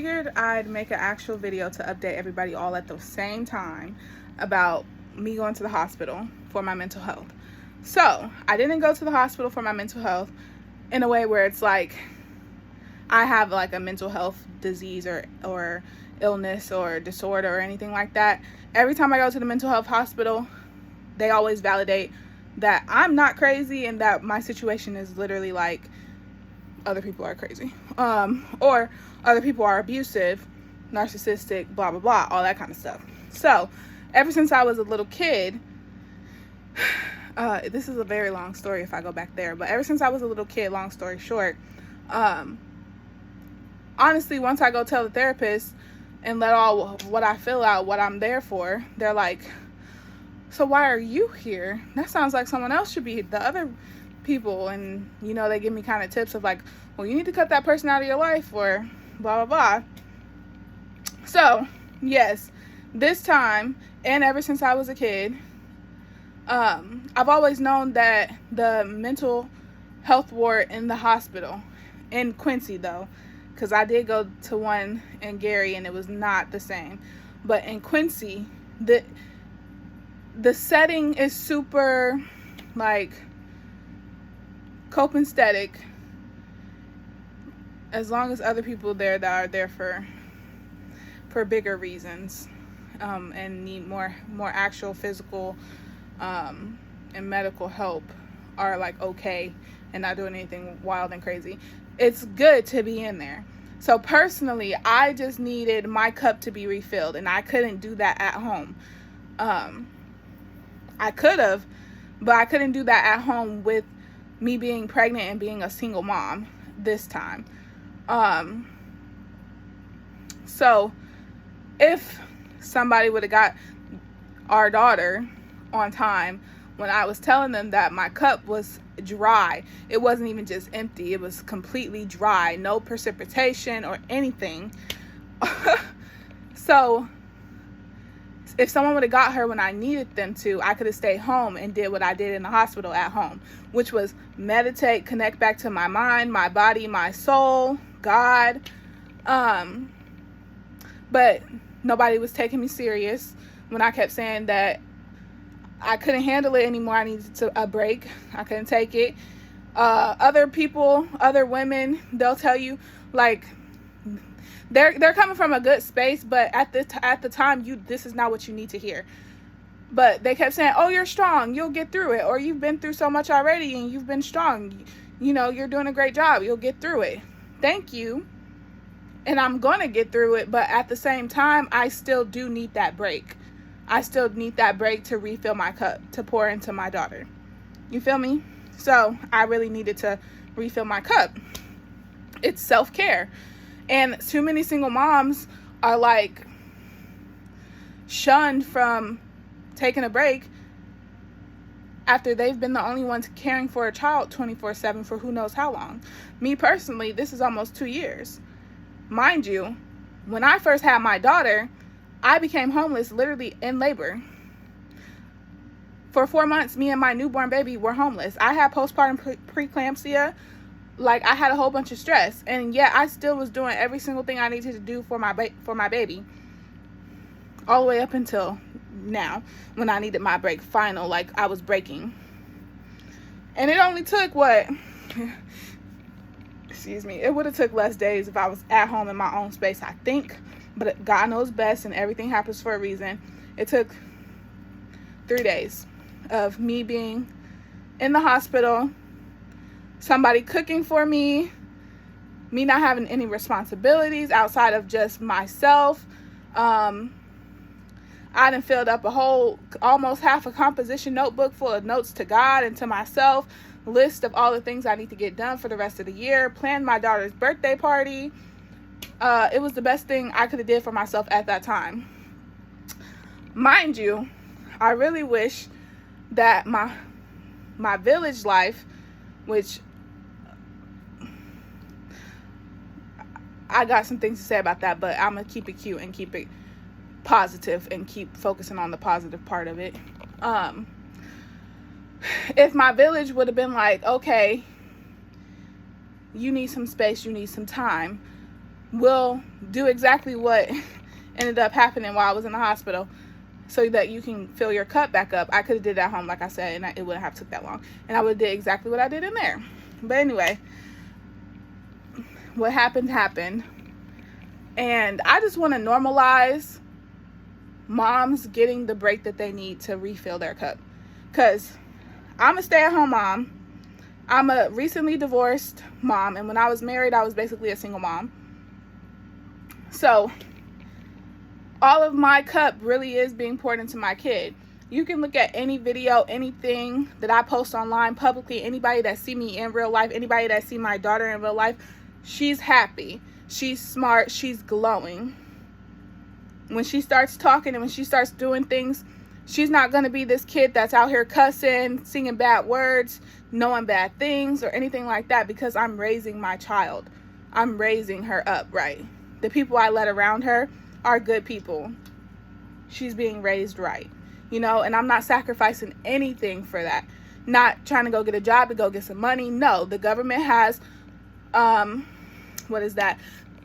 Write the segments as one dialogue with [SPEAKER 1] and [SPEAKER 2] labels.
[SPEAKER 1] Figured I'd make an actual video to update everybody all at the same time about me going to the hospital for my mental health. So I didn't go to the hospital for my mental health in a way where it's like I have like a mental health disease or illness or disorder or anything like that. Every time I go to the mental health hospital, they always validate that I'm not crazy and that my situation is literally like other people are crazy, or other people are abusive, narcissistic, blah blah blah, all that kind of stuff. So ever since I was a little kid, this is a very long story if I go back there, but ever since I was a little kid, long story short, honestly, once I go tell the therapist and let all what I feel out, what I'm there for, they're like, so why are you here? That sounds like someone else should be the other people. And you know, they give me kind of tips of like, well, you need to cut that person out of your life or blah blah blah. So yes, this time and ever since I was a kid, I've always known that the mental health ward in the hospital in Quincy, though, because I did go to one in Gary and it was not the same, but in Quincy, the setting is super like copacetic, as long as other people there that are there for bigger reasons, and need more actual physical and medical help are like okay and not doing anything wild and crazy. It's good to be in there. So personally, I just needed my cup to be refilled, and I couldn't do that at home. I could have, but I couldn't do that at home with me being pregnant and being a single mom this time. So if somebody would have got our daughter on time, when I was telling them that my cup was dry, it wasn't even just empty, it was completely dry, no precipitation or anything. So if someone would have got her when I needed them to, I could have stayed home and did what I did in the hospital at home, which was meditate, connect back to my mind, my body, my soul, God. But nobody was taking me serious when I kept saying that I couldn't handle it anymore. I needed a break. I couldn't take it. Other people, other women, they'll tell you like they're coming from a good space, but at the time, this is not what you need to hear. But they kept saying, "Oh, you're strong. You'll get through it," or "You've been through so much already, and you've been strong. You know, you're doing a great job. You'll get through it." Thank you. And I'm gonna get through it, but at the same time, I still do need that break. I still need that break to refill my cup, to pour into my daughter. You feel me? So I really needed to refill my cup. It's self-care. And too many single moms are like shunned from taking a break after they've been the only ones caring for a child 24/7 for who knows how long. Me personally, this is almost 2 years. Mind you, when I first had my daughter, I became homeless literally in labor. For 4 months, me and my newborn baby were homeless. I had postpartum preeclampsia. Like, I had a whole bunch of stress. And yet, I still was doing every single thing I needed to do for my baby. All the way up until now, when I needed my break final, like I was breaking. And it only took excuse me, it would have took less days if I was at home in my own space, I think. But God knows best, and everything happens for a reason. It took 3 days of me being in the hospital, somebody cooking for me not having any responsibilities outside of just myself. I done filled up almost half a composition notebook full of notes to God and to myself, list of all the things I need to get done for the rest of the year, planned my daughter's birthday party. It was the best thing I could have did for myself at that time. Mind you, I really wish that my village life, which I got some things to say about that, but I'm going to keep it cute and keep it positive and keep focusing on the positive part of it. If my village would have been like, okay, you need some space, you need some time, will do exactly what ended up happening while I was in the hospital, so that you can fill your cup back up. I could have did that at home, like I said, and it wouldn't have took that long, and I would have did exactly what I did in there. But anyway, what happened, and I just want to normalize moms getting the break that they need to refill their cup, because I'm a stay-at-home mom. I'm a recently divorced mom, and when I was married, I was basically a single mom. So all of my cup really is being poured into my kid. You can look at any video, anything that I post online publicly, anybody that see me in real life, anybody that see my daughter in real life, she's happy, she's smart, she's glowing. When she starts talking and when she starts doing things, she's not going to be this kid that's out here cussing, singing bad words, knowing bad things, or anything like that, because I'm raising my child. I'm raising her up right. The people I let around her are good people. She's being raised right, and I'm not sacrificing anything for that. Not trying to go get a job to go get some money. No, the government has,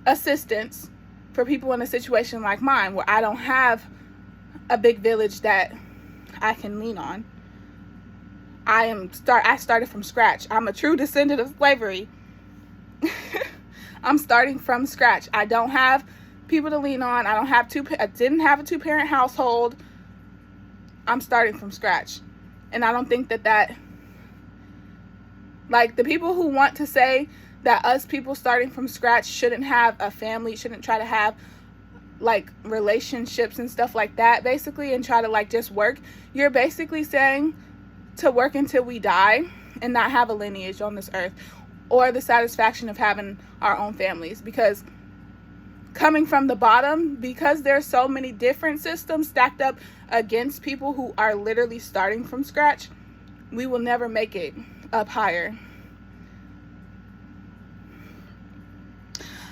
[SPEAKER 1] assistance for people in a situation like mine, where I don't have a big village that I can lean on. I started from scratch. I'm a true descendant of slavery. I'm starting from scratch. I don't have people to lean on. I didn't have a 2-parent household. I'm starting from scratch. And I don't think that like, the people who want to say that us people starting from scratch shouldn't have a family, shouldn't try to have like relationships and stuff like that, basically, and try to like just work, you're basically saying to work until we die and not have a lineage on this earth, or the satisfaction of having our own families. Because coming from the bottom, because there's so many different systems stacked up against people who are literally starting from scratch, we will never make it up higher.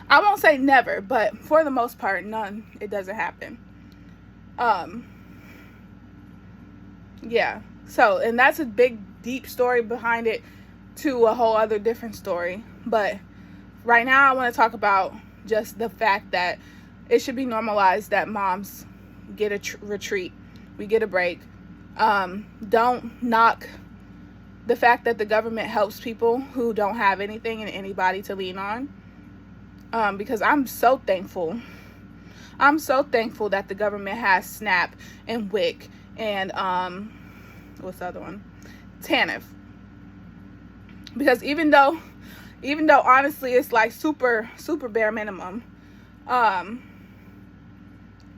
[SPEAKER 1] I won't say never, but for the most part, none. It doesn't happen. Yeah. So, and that's a big, deep story behind it to a whole other different story. But right now, I want to talk about just the fact that it should be normalized that moms get a retreat. We get a break. Don't knock the fact that the government helps people who don't have anything and anybody to lean on. Because I'm so thankful. I'm so thankful that the government has SNAP and WIC and what's the other one? TANF. Because even though honestly it's like super bare minimum,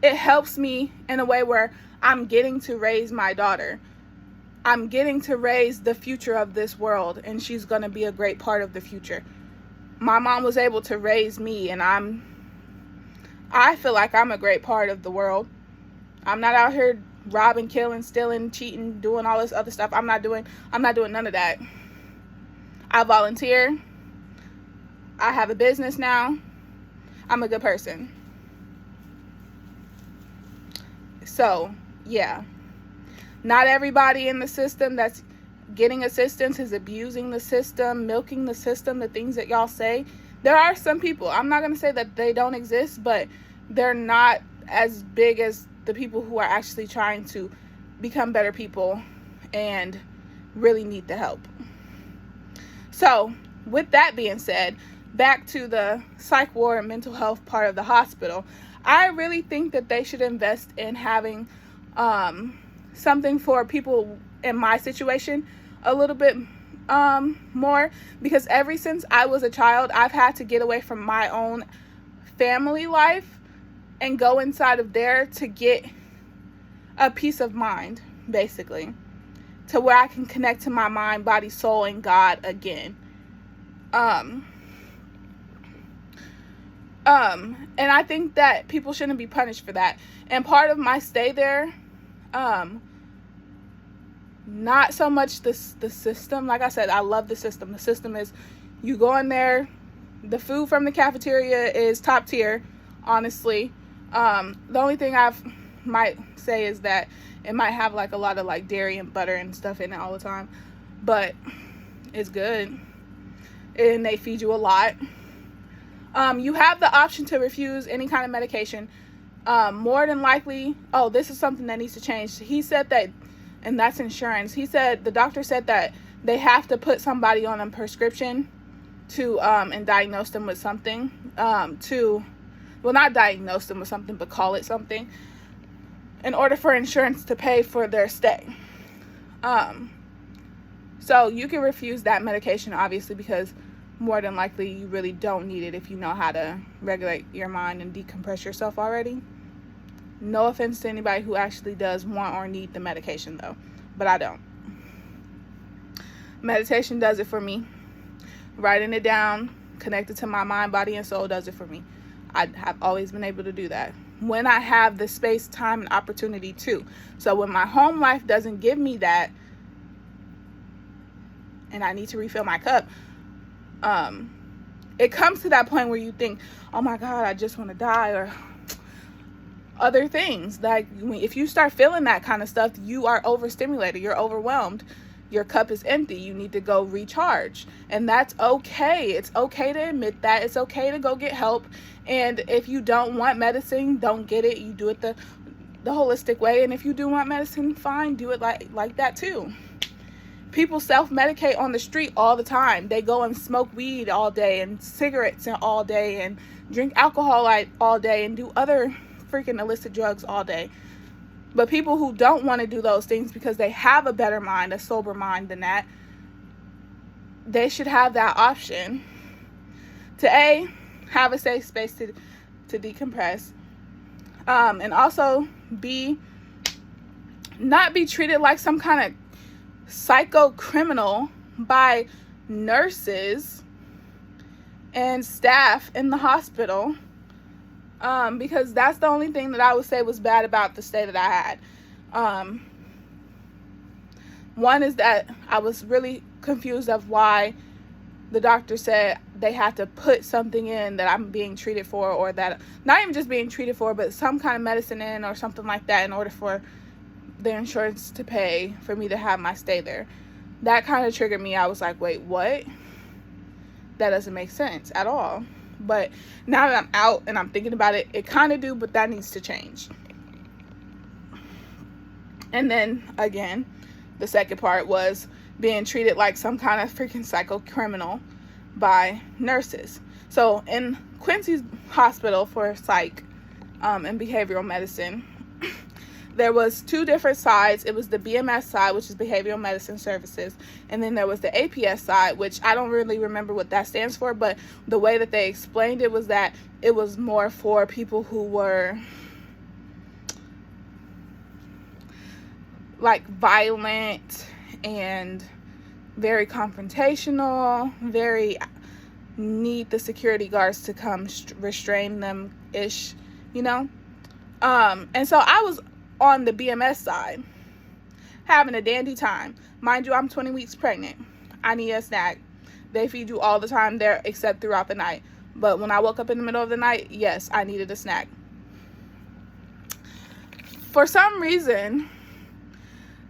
[SPEAKER 1] it helps me in a way where I'm getting to raise my daughter. I'm getting to raise the future of this world, and she's going to be a great part of the future. My mom was able to raise me, and I feel like I'm a great part of the world. I'm not out here robbing, killing, stealing, cheating, doing all this other stuff. I'm not doing none of that. I volunteer. I have a business now. I'm a good person. So, yeah. Not everybody in the system that's getting assistance is abusing the system, milking the system, the things that y'all say. There are some people. I'm not going to say that they don't exist, but they're not as big as the people who are actually trying to become better people and really need the help. So, with that being said, back to the psych ward and mental health part of the hospital, I really think that they should invest in having something for people in my situation a little bit more, because ever since I was a child, I've had to get away from my own family life and go inside of there to get a peace of mind, basically, to where I can connect to my mind, body, soul, and God again. And I think that people shouldn't be punished for that. And part of my stay there, not so much the system. Like I said, I love the system. The system is, you go in there, the food from the cafeteria is top tier, honestly. The only thing I might say is that it might have like a lot of like dairy and butter and stuff in it all the time, but it's good, and they feed you a lot. You have the option to refuse any kind of medication. More than likely, this is something that needs to change. He said that, and that's insurance. He said, the doctor said that they have to put somebody on a prescription to, and diagnose them with something, not diagnose them with something, but call it something, in order for insurance to pay for their stay. So you can refuse that medication, obviously, because more than likely you really don't need it if you know how to regulate your mind and decompress yourself already. No offense to anybody who actually does want or need the medication, though, but I don't. Meditation does it for me. Writing it down, connected to my mind, body, and soul does it for me. I have always been able to do that when I have the space, time, and opportunity to. So when my home life doesn't give me that, and I need to refill my cup, it comes to that point where you think, oh my God, I just want to die, or other things. Like, if you start feeling that kind of stuff, you are overstimulated, you're overwhelmed, your cup is empty, you need to go recharge. And that's okay. It's okay to admit that. It's okay to go get help. And if you don't want medicine, don't get it. You do it the holistic way. And if you do want medicine, fine, do it like that too. People self-medicate on the street all the time. They go and smoke weed all day, and cigarettes all day, and drink alcohol all day, and do other freaking illicit drugs all day. But people who don't want to do those things because they have a better mind, a sober mind than that, they should have that option to have a safe space to decompress, and also not be treated like some kind of psycho criminal by nurses and staff in the hospital, because that's the only thing that I would say was bad about the stay that I had. One is that I was really confused of why the doctor said they had to put something in that I'm being treated for, or that not even just being treated for, but some kind of medicine in or something like that, in order for the insurance to pay for me to have my stay there. That kind of triggered me. I was like, wait, what? That doesn't make sense at all. But now that I'm out and I'm thinking about it, it kind of do, but that needs to change. And then again, the second part was being treated like some kind of freaking psycho criminal by nurses. So in Quincy's hospital for psych and behavioral medicine, there was two different sides. It was the BMS side, which is behavioral medicine services, and then there was the APS side, which I don't really remember what that stands for, but the way that they explained it was that it was more for people who were like violent and very confrontational, very need the security guards to come restrain them ish, you know. And so I was on the BMS side, having a dandy time. Mind you, I'm 20 weeks pregnant. I need a snack. They feed you all the time there, except throughout the night. But when I woke up in the middle of the night, yes, I needed a snack. For some reason,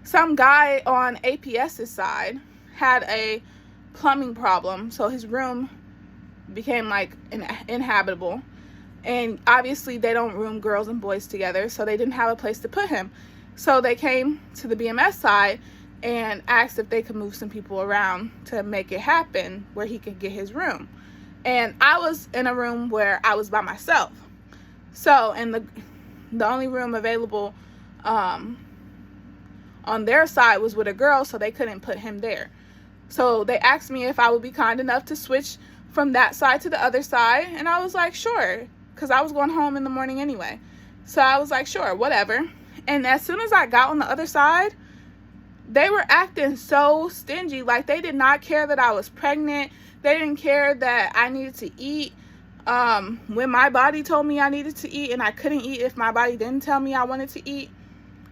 [SPEAKER 1] some guy on APS's side had a plumbing problem, so his room became like inhabitable. And obviously they don't room girls and boys together, so they didn't have a place to put him. So they came to the BMS side and asked if they could move some people around to make it happen where he could get his room. And I was in a room where I was by myself. So, and the only room available on their side was with a girl, so they couldn't put him there. So they asked me if I would be kind enough to switch from that side to the other side, and I was like, sure, because I was going home in the morning anyway. So I was like, sure, whatever. And as soon as I got on the other side, they were acting so stingy. Like, they did not care that I was pregnant. They didn't care that I needed to eat. When my body told me I needed to eat and I couldn't eat if my body didn't tell me I wanted to eat,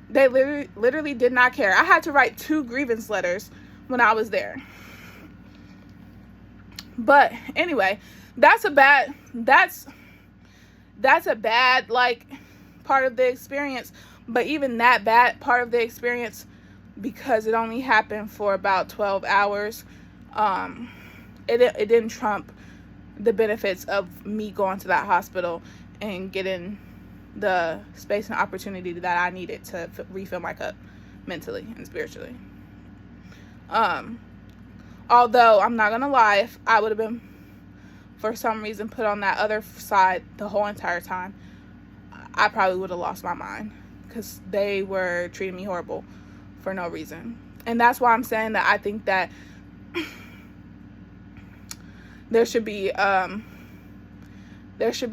[SPEAKER 1] they literally did not care. I had to write 2 grievance letters when I was there. But anyway, that's a bad like part of the experience. But even that bad part of the experience, because it only happened for about 12 hours, it didn't trump the benefits of me going to that hospital and getting the space and opportunity that I needed to refill my cup mentally and spiritually. Although I'm not gonna lie, if I would have been for some reason put on that other side the whole entire time, I probably would have lost my mind, because they were treating me horrible for no reason. And that's why I'm saying that I think that there should be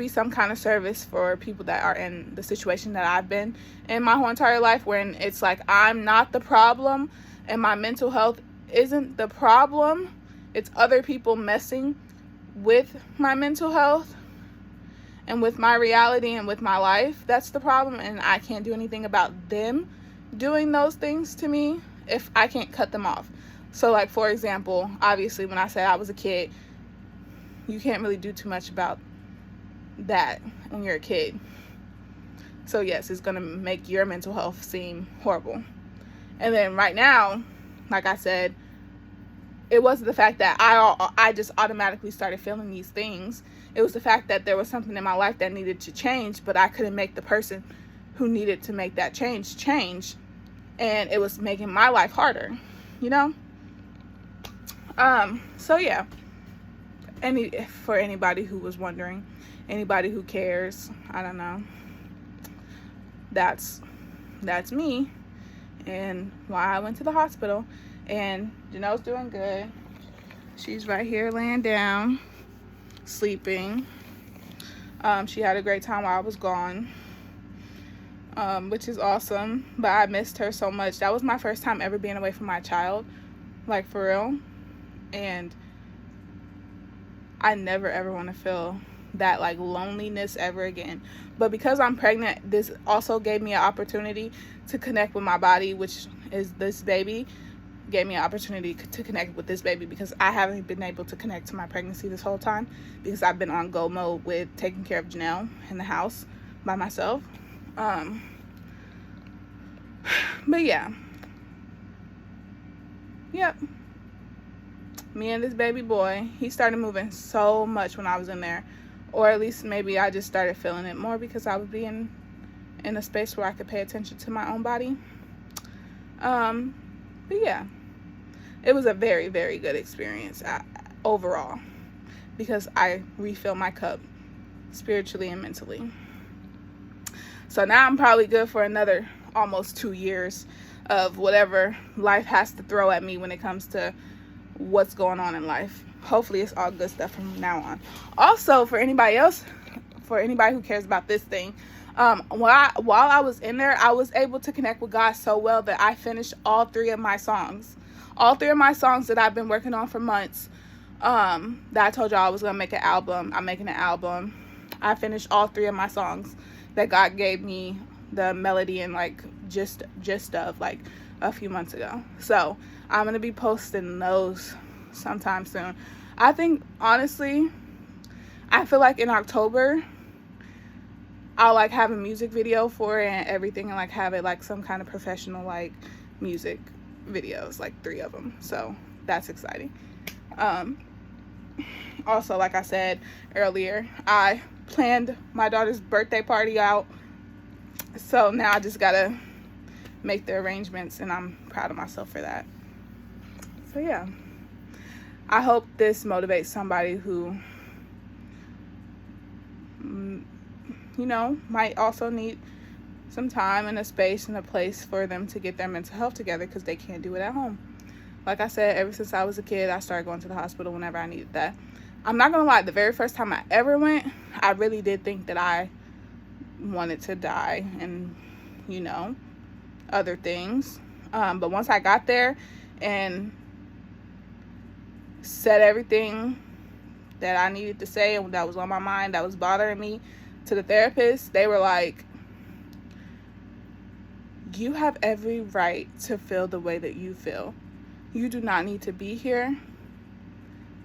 [SPEAKER 1] some kind of service for people that are in the situation that I've been in my whole entire life, when it's like I'm not the problem and my mental health isn't the problem. It's other people messing with my mental health and with my reality and with my life. That's the problem, and I can't do anything about them doing those things to me if I can't cut them off. So, like, for example, obviously when I said I was a kid, you can't really do too much about that when you're a kid. So yes, it's gonna make your mental health seem horrible. And then right now, like I said, it wasn't the fact that I just automatically started feeling these things. It was the fact that there was something in my life that needed to change, but I couldn't make the person who needed to make that change. And it was making my life harder, you know? So yeah. For anybody who was wondering, anybody who cares, I don't know. That's me, and why I went to the hospital. And Janelle's doing good. She's right here laying down, sleeping. She had a great time while I was gone, which is awesome. But I missed her so much. That was my first time ever being away from my child, like, for real. And I never ever want to feel that, like, loneliness ever again. But because I'm pregnant, this also gave me an opportunity to connect with my body, which is this baby. Gave me an opportunity to connect with this baby, because I haven't been able to connect to my pregnancy this whole time, because I've been on go mode with taking care of Janelle in the house by myself. But yeah. Yep. Me and this baby boy, he started moving so much when I was in there. Or at least maybe I just started feeling it more because I was being in a space where I could pay attention to my own body. But yeah, it was a very, very good experience overall, because I refilled my cup spiritually and mentally. So now I'm probably good for another almost 2 years of whatever life has to throw at me when it comes to what's going on in life. Hopefully it's all good stuff from now on. Also, for anybody who cares about this thing, while I was in there, I was able to connect with God so well that I finished all 3 of my songs. All 3 of my songs that I've been working on for months, that I told y'all I was going to make an album. I'm making an album. I finished all 3 of my songs that God gave me the melody and, like, gist of, like, a few months ago. So I'm going to be posting those sometime soon. I think, honestly, I feel like in October I'll, like, have a music video for it and everything, and, like, have it, like, some kind of professional, like, music videos, like 3 of them. So that's exciting. Also, like I said earlier, I planned my daughter's birthday party out, so now I just gotta make the arrangements, and I'm proud of myself for that. So yeah, I hope this motivates somebody who, you know, might also need some time and a space and a place for them to get their mental health together, because they can't do it at home. Like I said, ever since I was a kid, I started going to the hospital whenever I needed that. I'm not gonna lie, the very first time I ever went, I really did think that I wanted to die and, you know, other things. But once I got there and said everything that I needed to say and that was on my mind, that was bothering me, to the therapist, they were like, you have every right to feel the way that you feel. You do not need to be here,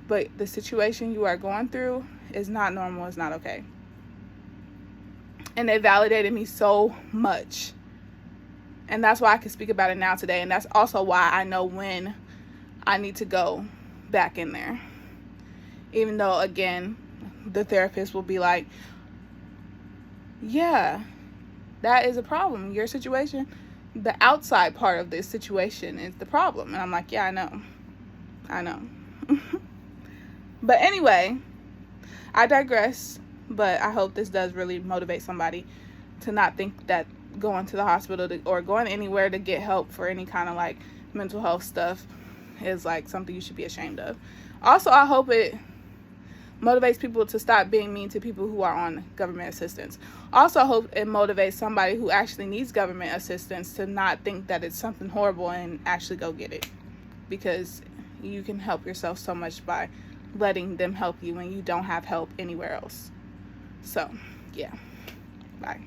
[SPEAKER 1] but the situation you are going through is not normal. It's not okay. And they validated me so much. And that's why I can speak about it now today. And that's also why I know when I need to go back in there. Even though, again, the therapist will be like, yeah, that is a problem. Your situation, the outside part of this situation is the problem. And I'm like, yeah, I know. But anyway, I digress. But I hope this does really motivate somebody to not think that going to the hospital or going anywhere to get help for any kind of like mental health stuff is like something you should be ashamed of. Also, I hope it motivates people to stop being mean to people who are on government assistance. Also, I hope it motivates somebody who actually needs government assistance to not think that it's something horrible and actually go get it, because you can help yourself so much by letting them help you when you don't have help anywhere else. So, yeah. Bye.